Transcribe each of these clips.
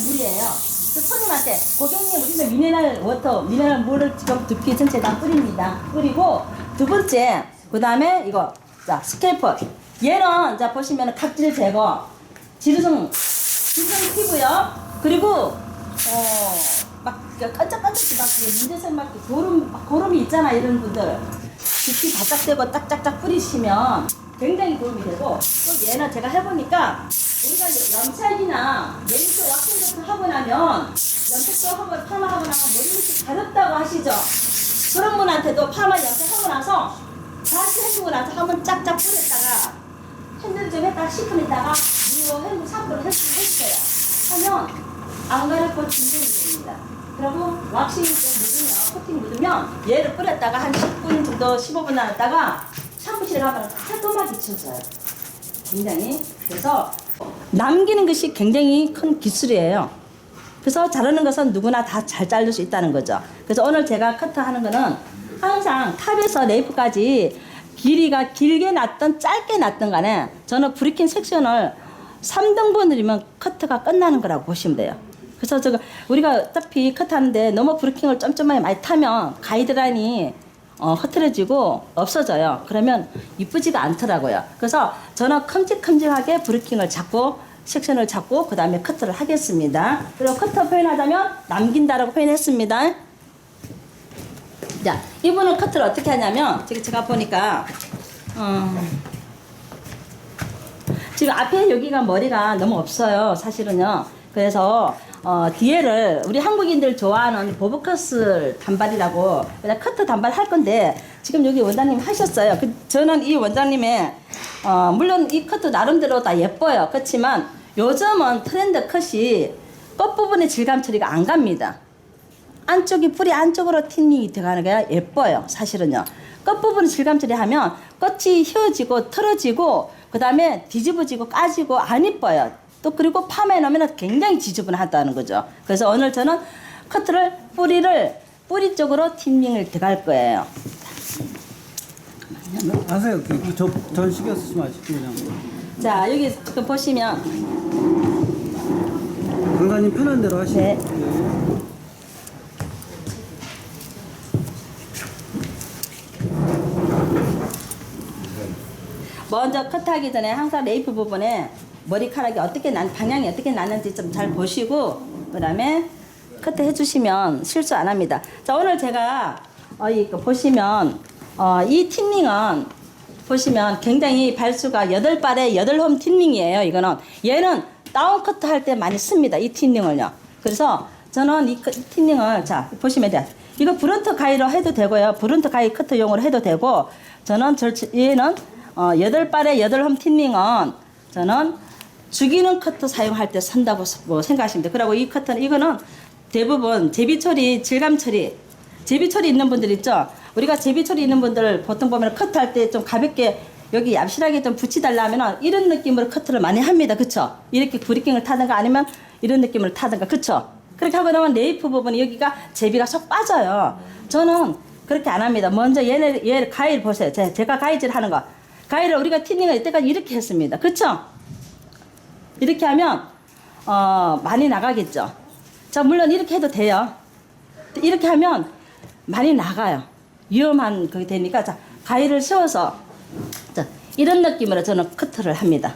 물이에요. 그 손님한테 고객님 우리는 미네랄 워터, 미네랄 물을 지금 두피 전체에 다 뿌립니다. 뿌리고 두 번째 그 다음에 이거 자 스캘퍼. 얘는 자 보시면 각질 제거, 지루성 피부요. 그리고 막 끈적끈적이 막 문제생 막 고름이 있잖아 이런 분들 두피 바짝 대고 딱딱딱 뿌리시면 굉장히 도움이 되고 또 얘는 제가 해보니까 우리가 염색이나 메이크 왁싱 같은 거 하고 나면 염색도 하고 파마 하고 나면 머리 밑이 가렵다고 하시죠. 그런 분한테도 파마 염색하고 나서 다시 해주고 나서 한번 짝짝 뿌렸다가 핸들 좀 했다가 10분 있다가 물로 헹구 샴푸를 해주세요. 하면 안 가렵고 진정이 됩니다. 그리고 왁싱이 좀 묻으면, 코팅 묻으면 얘를 뿌렸다가 한 10분 정도, 15분 놔뒀다가 샴푸실에 가면 깔끔하게 지워져요. 굉장히. 그래서 남기는 것이 굉장히 큰 기술이에요. 그래서 자르는 것은 누구나 다 잘 자를 수 있다는 거죠. 그래서 오늘 제가 커트하는 거는 항상 탑에서 레이프까지 길이가 길게 났든 짧게 났든 간에 저는 브리킹 섹션을 3등분이면 커트가 끝나는 거라고 보시면 돼요. 그래서 우리가 어차피 커트하는데 너무 브리킹을 쫌쫌하게 많이 타면 가이드라인이 흐트러지고 없어져요. 그러면 이쁘지가 않더라고요. 그래서 저는 큼직큼직하게 브리킹을 잡고 섹션을 잡고 그 다음에 커트를 하겠습니다. 그리고 커터 표현하자면 남긴다라고 표현했습니다. 자, 이분은 커트를 어떻게 하냐면 제가 보니까 지금 앞에 여기가 머리가 너무 없어요. 사실은요. 그래서 뒤에를 우리 한국인들 좋아하는 보브커스 단발이라고 커트 단발 할 건데 지금 여기 원장님 하셨어요. 저는 이 원장님의 물론 이 커트 나름대로 다 예뻐요. 그렇지만 요즘은 트렌드 컷이 끝부분의 질감 처리가 안 갑니다. 안쪽이 뿌리 안쪽으로 틴닝이 들어가는 게 예뻐요. 사실은요. 끝부분 질감 처리하면 끝이 휘어지고 틀어지고 그 다음에 뒤집어지고 까지고 안 이뻐요. 또 그리고 파마에 넣으면 굉장히 지저분하다는 거죠. 그래서 오늘 저는 커트를 뿌리 쪽으로 틴닝을 들어갈 거예요. 아세요? 전 신경 쓰지 마시고 그냥. 자 여기 지금 보시면 강사님 편한 대로 하시면. 네. 먼저 커트하기 전에 항상 레이프 부분에 머리카락이 방향이 어떻게 나는지 좀 잘 보시고 그 다음에 커트 해주시면 실수 안 합니다. 자 오늘 제가 이거 보시면 이 틴닝은 보시면 굉장히 발수가 8발에 8홈 틴닝이에요. 이거는 얘는 다운 커트 할 때 많이 씁니다. 이 틴닝을요. 그래서 저는 이 틴닝을 자 보시면 돼요. 이거 브런트 가위로 해도 되고요. 브런트 가위 커트용으로 해도 되고 저는 얘는 8발에 8홈 틴닝은 저는 죽이는 커트 사용할 때 쓴다고 생각하시면 돼요. 그리고 이 커트는 이거는 대부분 제비처리, 질감처리, 제비처리 있는 분들 있죠. 우리가 제비처리 있는 분들 보통 보면 커트할 때 좀 가볍게 여기 얍실하게 좀 붙이달라면 이런 느낌으로 커트를 많이 합니다. 그쵸? 이렇게 브리킹을 타든가 아니면 이런 느낌을 타든가. 그쵸? 그렇게 하고 나면 네이프 부분이 여기가 제비가 쏙 빠져요. 저는 그렇게 안 합니다. 먼저 얘 가위를 보세요. 제가 가위질 하는 거. 가위를 우리가 틴닝을 이때까지 이렇게 했습니다. 그쵸? 이렇게 하면 많이 나가겠죠. 자 물론 이렇게 해도 돼요. 이렇게 하면 많이 나가요. 위험한 그게 되니까 자 가위를 세워서 자 이런 느낌으로 저는 커트를 합니다.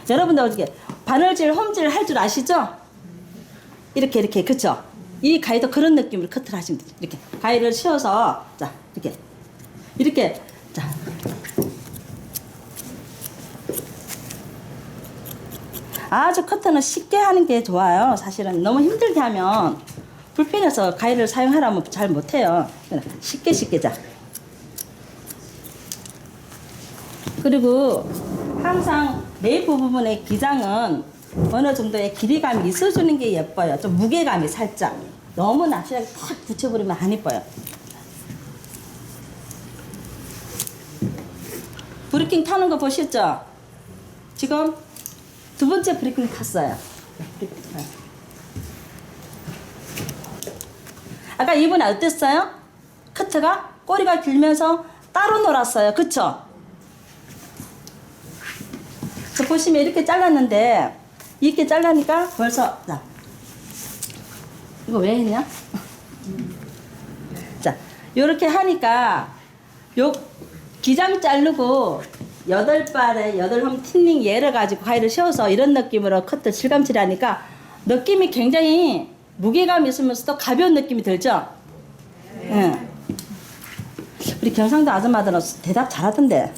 여러분들 어떻게 바늘질, 홈질 할 줄 아시죠? 이렇게 그쵸? 이 가위도 그런 느낌으로 커트를 하시면 돼요. 이렇게 가위를 세워서 자 이렇게 자 아주 커트는 쉽게 하는 게 좋아요. 사실은 너무 힘들게 하면 불편해서 가위를 사용하라면 잘 못해요. 쉽게 자. 그리고 항상 네이프 부분의 기장은 어느 정도의 길이감이 있어주는 게 예뻐요. 좀 무게감이 살짝. 너무 납실하게 탁 붙여버리면 안 예뻐요. 브리킹 타는 거 보셨죠? 지금 두 번째 브리킹 탔어요. 아까 이분 어땠어요? 커트가 꼬리가 길면서 따로 놀았어요. 그쵸? 보시면 이렇게 잘랐는데 이렇게 잘라니까 벌써 자 이거 왜 했냐? 자, 요렇게 하니까 요 기장 자르고 8발에 8홈 틴닝 얘를 가지고 가위를 씌워서 이런 느낌으로 커트 실감칠을 하니까 느낌이 굉장히 무게감 있으면서도 가벼운 느낌이 들죠? 예. 우리 경상도 아줌마들은 대답 잘하던데.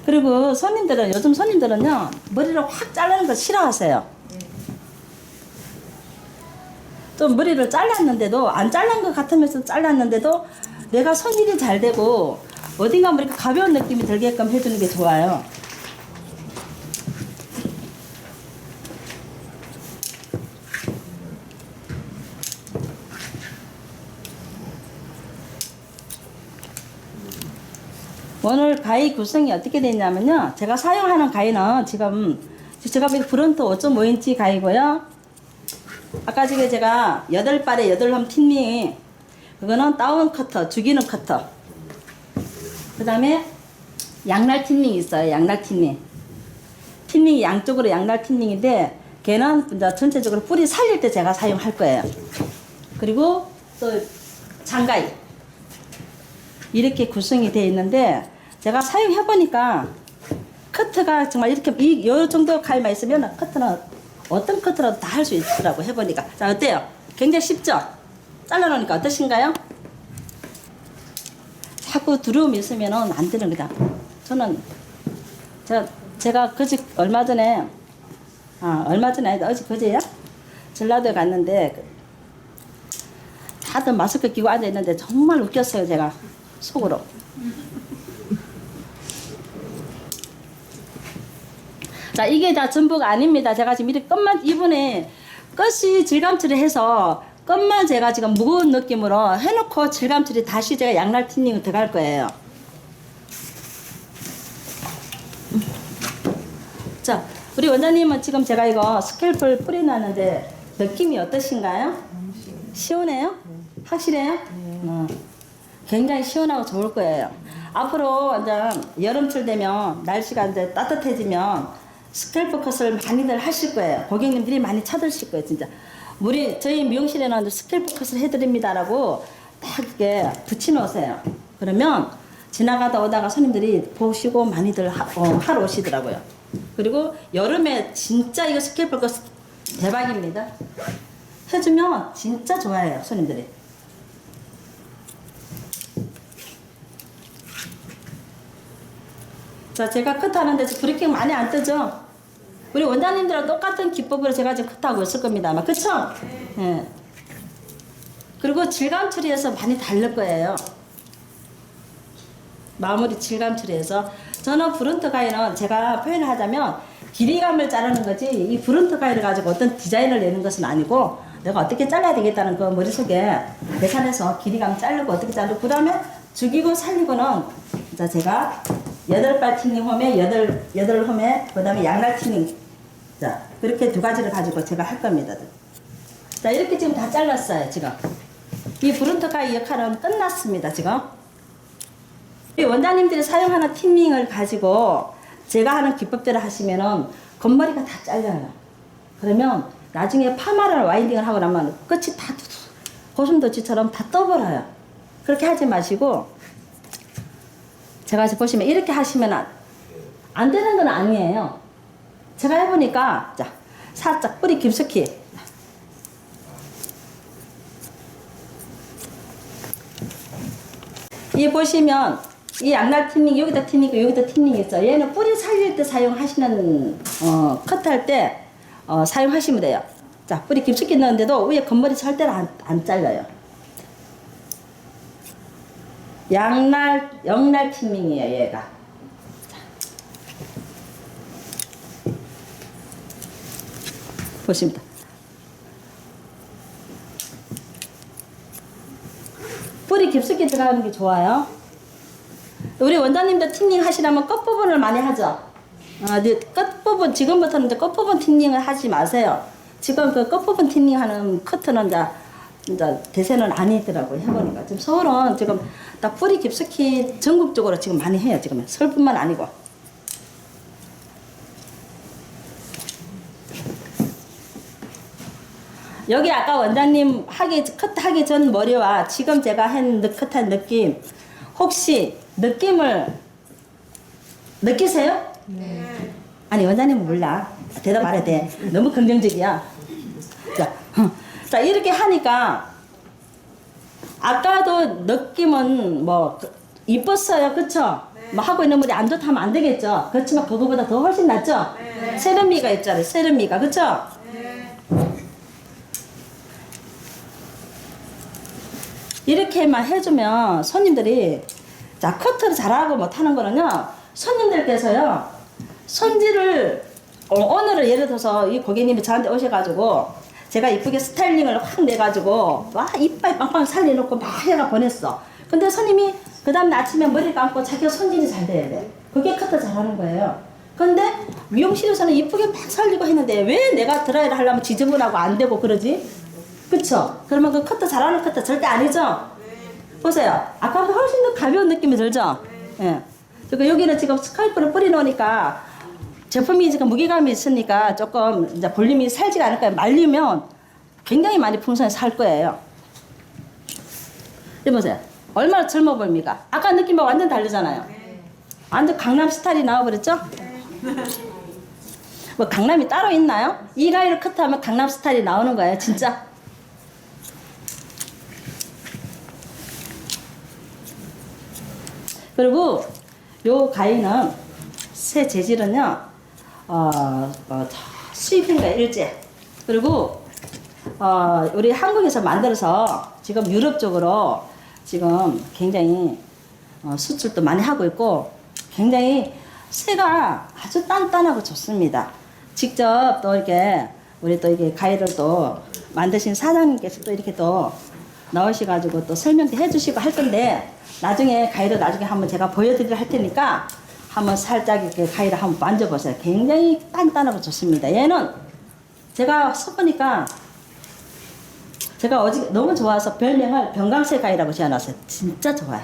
그리고 손님들은, 요즘 손님들은요, 머리를 확 자르는 거 싫어하세요. 또 머리를 잘랐는데도, 안 잘란 것 같으면서 잘랐는데도 내가 손질이 잘 되고 어딘가 머리가 가벼운 느낌이 들게끔 해주는 게 좋아요. 오늘 가위 구성이 어떻게 됐냐면요. 제가 사용하는 가위는 지금 제가 브론트 5.5인치 가위고요. 아까 전에 제가 8발에 8홈 틴닝, 그거는 다운 커터, 죽이는 커터. 그 다음에 양날 틴닝이 있어요. 양날 틴닝. 틴닝이 양쪽으로 양날 틴닝인데 걔는 이제 전체적으로 뿌리 살릴 때 제가 사용할 거예요. 그리고 또 장가위. 이렇게 구성이 되어 있는데 제가 사용해 보니까 커트가 정말 이렇게 이 정도 가위만 있으면 커트는 어떤 커트라도 다 할 수 있더라고 해보니까. 자, 어때요? 굉장히 쉽죠? 잘라놓으니까 어떠신가요? 자꾸 두려움이 있으면 안 되는 거다. 저는 제가 얼마 전에 어제 그제야 전라도에 갔는데 다들 마스크 끼고 앉아 있는데 정말 웃겼어요. 제가 속으로. 자, 이게 다 전부가 아닙니다. 제가 지금 이렇게 이번에 끝이 질감칠을 해서 끝만 제가 지금 무거운 느낌으로 해놓고 질감칠이 다시 제가 양날 틴닝을 들어갈 거예요. 자, 우리 원장님은 지금 제가 이거 스캘프를 뿌려놨는데 느낌이 어떠신가요? 시원해요? 확실해요? 굉장히 시원하고 좋을 거예요. 앞으로 이제 여름철 되면 날씨가 이제 따뜻해지면 스캘프 컷을 많이들 하실 거예요. 고객님들이 많이 찾으실 거예요, 진짜. 저희 미용실에는 스캘프 컷을 해드립니다라고 딱 이렇게 붙여놓으세요. 그러면 지나가다 오다가 손님들이 보시고 많이들 하러 오시더라고요. 그리고 여름에 진짜 이거 스캘프 컷 대박입니다. 해주면 진짜 좋아해요, 손님들이. 자, 제가 컷하는데 브레이킹 많이 안 뜨죠? 우리 원장님들랑 똑같은 기법으로 제가 지금 컷하고 있을 겁니다. 아마. 그쵸? 예. 그리고 질감 처리해서 많이 다를 거예요. 마무리 질감 처리해서. 저는 브론트 가위는 제가 표현을 하자면 길이감을 자르는 거지, 이 브론트 가위를 가지고 어떤 디자인을 내는 것은 아니고 내가 어떻게 잘라야 되겠다는 그 머릿속에 계산해서 길이감 자르고 어떻게 자르고 그 다음에 죽이고 살리고는 자, 제가 8발 틴닝 홈에 8홈에 그 다음에 양날 틴닝, 자, 그렇게 두 가지를 가지고 제가 할 겁니다. 자, 이렇게 지금 다 잘랐어요. 지금 이 브론트 가위 역할은 끝났습니다. 지금 이 원장님들이 사용하는 틴닝을 가지고 제가 하는 기법대로 하시면은 겉머리가 다 잘려요. 그러면 나중에 파마를 와인딩을 하고 나면 끝이 다 고슴도치처럼 다 떠버려요. 그렇게 하지 마시고 제가 지금 보시면 이렇게 하시면 안 되는 건 아니에요. 제가 해보니까 자, 살짝 뿌리 깊숙이 이 보시면 이 양날 틴닝 여기다 틴닝 여기다 틴닝 있어요. 얘는 뿌리 살릴 때 사용하시는 컷할 때 사용하시면 돼요. 자, 뿌리 깊숙이 넣는데도 위에 겉머리 절대로 안 잘려요. 영날 틴닝이에요, 얘가. 자. 보십니다. 뿌리 깊숙이 들어가는 게 좋아요. 우리 원장님도 틴닝 하시려면 끝부분을 많이 하죠. 끝부분, 지금부터는 이제 끝부분 틴닝을 하지 마세요. 지금 그 끝부분 틴닝 하는 커트는 이제 대세는 아니더라고요. 해보니까. 지금 서울은 지금 딱 뿌리 깊숙이 전국적으로 지금 많이 해요. 지금 서울뿐만 아니고. 여기 아까 원장님 컷하기 전 머리와 지금 제가 컷한 느낌 혹시 느낌을 느끼세요? 네. 아니 원장님은 몰라. 대답 안 해도 돼. 너무 긍정적이야. 자 이렇게 하니까 아까도 느낌은 뭐 이뻤어요, 그쵸? 네. 뭐 하고 있는 물이 안 좋다면 안 되겠죠. 그렇지만 그거보다 더 훨씬 낫죠. 네. 세련미가 있잖아요, 세련미가, 그쵸? 네. 이렇게만 해주면 손님들이 자 커트를 잘하고 못하는 거는요 손님들께서요 손질을 오늘은 예를 들어서 이 고객님이 저한테 오셔가지고 제가 이쁘게 스타일링을 확 내가지고 와 이빨 빵빵 살려놓고 막 해가 보냈어. 근데 손님이 그 다음 아침에 머리 감고 자기가 손질이 잘 돼야 돼. 그게 커트 잘하는 거예요. 근데 미용실에서는 이쁘게 막 살리고 했는데 왜 내가 드라이를 하려면 지저분하고 안 되고 그러지? 그쵸? 그러면 그 커트 잘하는 커트 절대 아니죠? 보세요. 아까보다 훨씬 더 가벼운 느낌이 들죠? 예. 그리고 여기는 지금 스카이프를 뿌려놓으니까 제품이 지금 무게감이 있으니까 조금 이제 볼륨이 살지가 않을 거예요. 말리면 굉장히 많이 풍성히 살 거예요. 이보세요. 얼마나 젊어 보입니까? 아까 느낌하고 완전 다르잖아요. 완전 강남 스타일이 나와버렸죠? 뭐 강남이 따로 있나요? 이 가위를 커트하면 강남 스타일이 나오는 거예요. 진짜. 그리고 요 가위는 새 재질은요 수입인가 일제. 그리고 우리 한국에서 만들어서 지금 유럽 쪽으로 지금 굉장히 수출도 많이 하고 있고 굉장히 새가 아주 단단하고 좋습니다. 직접 또 이렇게 우리 또 이게 가위를 또 만드신 사장님께서 또 이렇게 또 넣으셔가지고 또 설명도 해주시고 할 건데 나중에 가위를 나중에 한번 제가 보여드리려 할 테니까 한번 살짝 이렇게 가위를 한번 만져보세요. 굉장히 단단하고 좋습니다. 얘는 제가 써보니까 제가 어제 너무 좋아서 별명을 병강세 가위라고 지어놨어요. 진짜 좋아요.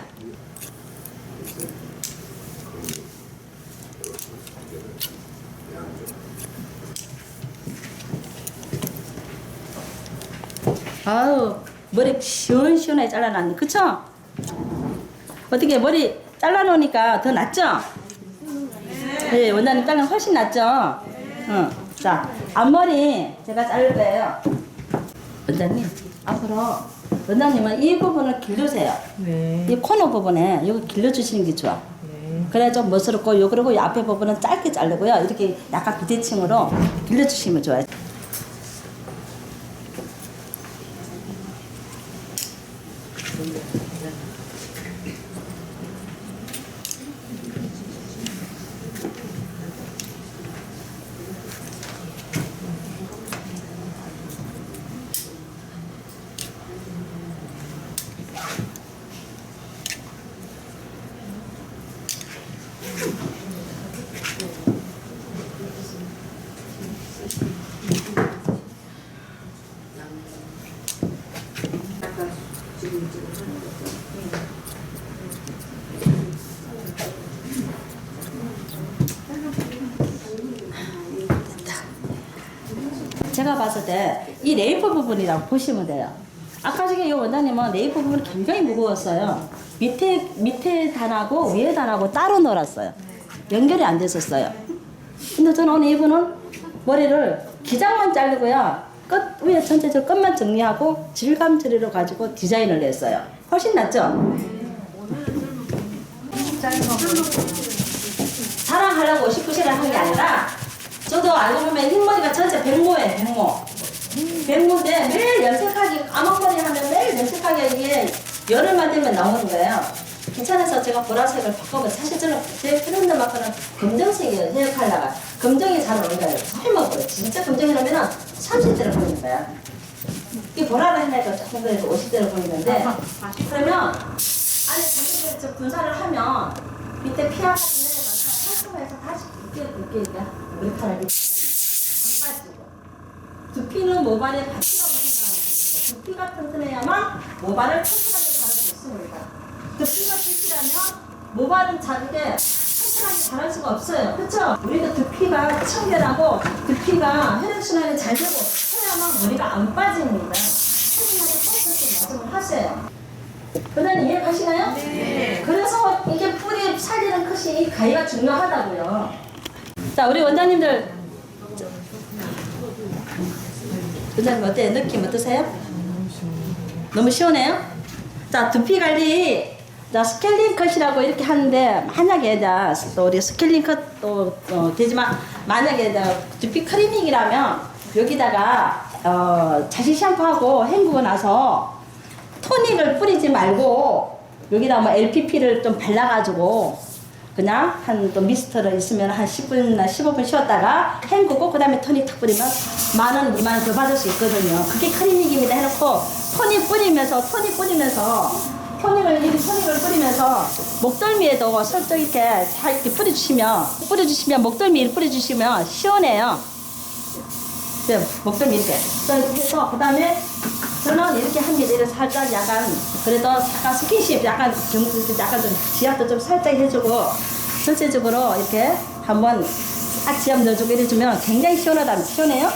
아우 머리 시원시원하게 잘라놨네. 그쵸? 어떻게 머리 잘라놓으니까 더 낫죠? 네, 원장님 잘라면 훨씬 낫죠? 응. 자, 앞머리 제가 자를 거예요. 원장님, 앞으로 원장님은 이 부분을 길러주세요. 네. 이 코너 부분에 이거 길러주시는 게 좋아. 그래야 좀 멋스럽고, 요 그리고 이 앞에 부분은 짧게 자르고요. 이렇게 약간 비대칭으로 길러주시면 좋아요. 제가 봤을 때 이 레이프 부분이라고 보시면 돼요. 아까 전에 이 원장님은 레이프 부분이 굉장히 무거웠어요. 밑에 단하고 위에 단하고 따로 놀았어요. 연결이 안 됐었어요. 근데 저는 오늘 이분은 머리를 기장만 자르고요. 끝 위에 전체적으로 끝만 정리하고 질감 처리로 가지고 디자인을 냈어요. 훨씬 낫죠? 자랑하려고 59세를 한 게 아니라 저도 알고 보면 흰머리가 전체 백모예요, 백모. 백모인데 매일 염색하기, 까만머리 하면 매일 염색하기 이게 열흘만 되면 나오는 거예요. 귀찮아서 제가 보라색을 바꿔서 사실 저는 제 프렌드만큼은 검정색이에요, 헤어 컬러가. 검정이 잘 어울려요. 설마 보여. 진짜 검정이라면 30대로 보이는 거야. 이 보라를 해내니까 조금 그래도 50대로 보이는데 그러면 안에 자기들 저 분사를 하면 밑에 피하 같은 데서 탈수해서 다시 굵게 머리카락이 안 빠지고 두피는 모발의 바퀴라고 생각하면 됩니다. 두피가 튼튼해야만 모발을 튼튼하게 자를 수 있습니다. 두피가 튼튼하면 모발은 자르게 튼튼하게 자랄 수가 없어요. 그렇죠? 우리도 두피가 청결하고 두피가 혈액순환이 잘 되고 하면 머리가 안 빠집니다. 선생님한테 꼭 그렇게 말씀을 하세요. 그다음에 이해 가시나요? 네. 그래서 이게 뿌리 살리는 컷이 이 가위가 중요하다고요. 자, 우리 원장님들, 원장님 어때요? 느낌 어떠세요? 너무 시원해요? 자, 두피 관리, 자, 스케일링 컷이라고 이렇게 하는데, 만약에, 자, 또 우리 스케일링 컷도 되지만, 만약에, 자, 두피 크리밍이라면, 여기다가, 자식 샴푸하고 헹구고 나서, 토닉을 뿌리지 말고, 여기다 뭐 LPP를 좀 발라가지고, 그냥 한 또 미스트를 있으면 한 10분이나 15분 쉬었다가 헹구고 그 다음에 토닉 탁 뿌리면 10,000원, 20,000원 더 받을 수 있거든요. 그게 크리닉입니다 해놓고 토닉을 뿌리면서 목덜미에도 슬쩍 이렇게 잘 이렇게 뿌려주시면 목덜미에 뿌려주시면 시원해요. 네, 목덜미 이렇게. 그래서 그 다음에 저는 이렇게 합니다. 이렇게 살짝 약간 그래도 약간 스킨십 약간 좀 지압도 좀 살짝 해주고 전체적으로 이렇게 한번 딱 지압 넣어주고 이래주면 굉장히 시원해요.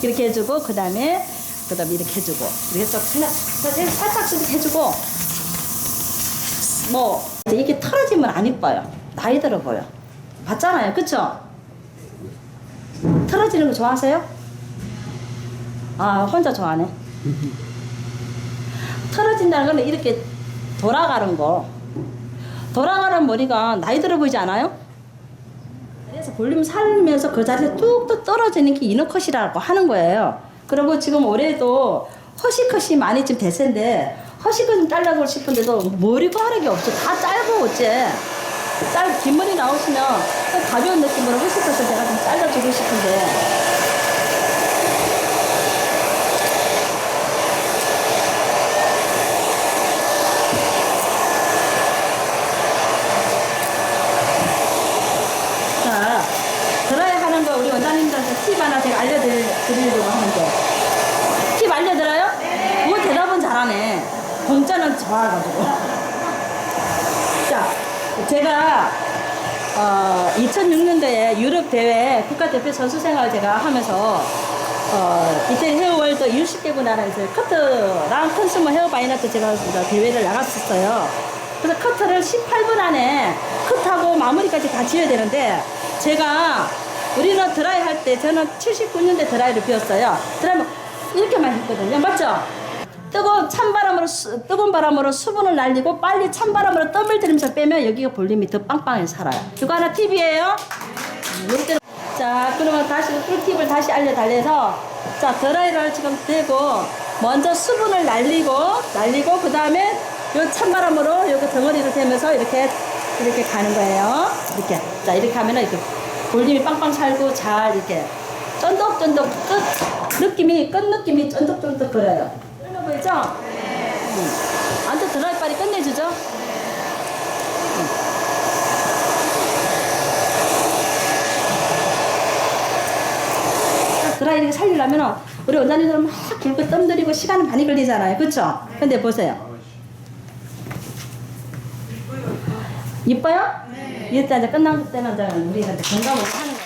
이렇게 해주고 그 다음에 이렇게 해주고 이렇게 좀 살짝 이렇게 해주고 뭐 이게 털어지면 안 이뻐요. 나이 들어 보여. 봤잖아요, 그쵸? 털어지는 거 좋아하세요? 아, 혼자 좋아하네. 털어진다는 건 이렇게 돌아가는 돌아가는 머리가 나이 들어 보이지 않아요? 그래서 볼륨 살면서 그 자리에서 뚝뚝 떨어지는 게 이너컷이라고 하는 거예요. 그리고 지금 올해도 허시컷이 많이 좀 대세인데 허시컷 좀 잘라고 싶은데도 머리카락이 없어. 다 짧고 어째. 긴 머리 나오시면 가벼운 느낌으로 허시컷을 제가 좀 잘라주고 싶은데 우리 원장님들한테 팁 하나 제가 알려드리려고 하는데 팁 알려드려요? 네. 뭐 대답은 잘하네. 공짜는 좋아가지고. 자, 제가 2006년도에 유럽 대회 국가대표 선수 생활을 제가 하면서 이태 헤어월드 60개국 나라에서 커트랑 컨슈머 헤어 바이너트 제가 대회를 나갔었어요. 그래서 커트를 18분 안에 컷하고 마무리까지 다 지어야 되는데 우리는 드라이 할 때 저는 79년대 드라이를 배웠어요. 드라이는 이렇게만 했거든요. 맞죠? 뜨거운 바람으로 수분을 날리고 빨리 찬바람으로 땀을 들이면서 빼면 여기가 볼륨이 더 빵빵하게 살아요. 이거 하나 팁이에요. 자, 그러면 다시 꿀팁을 다시 알려달래서 자, 드라이를 지금 대고 먼저 수분을 날리고 그 다음에 요 찬바람으로 요거 덩어리를 대면서 이렇게 가는 거예요. 이렇게. 자, 이렇게 하면은 이렇게 볼륨이 빵빵 살고 잘 이렇게 쫀득쫀득 끝 느낌이 쫀득쫀득 그래요. 끓는 보이죠? 안테 드라이빨이 끝내주죠? 드라이 이렇게 살리려면 우리 원장님들은 막 굵고 뜸 들이고 시간이 많이 걸리잖아요. 그쵸? 근데 보세요. 이뻐요? 네. 이때 이제 끝난 때는 우리한테 건강을 하는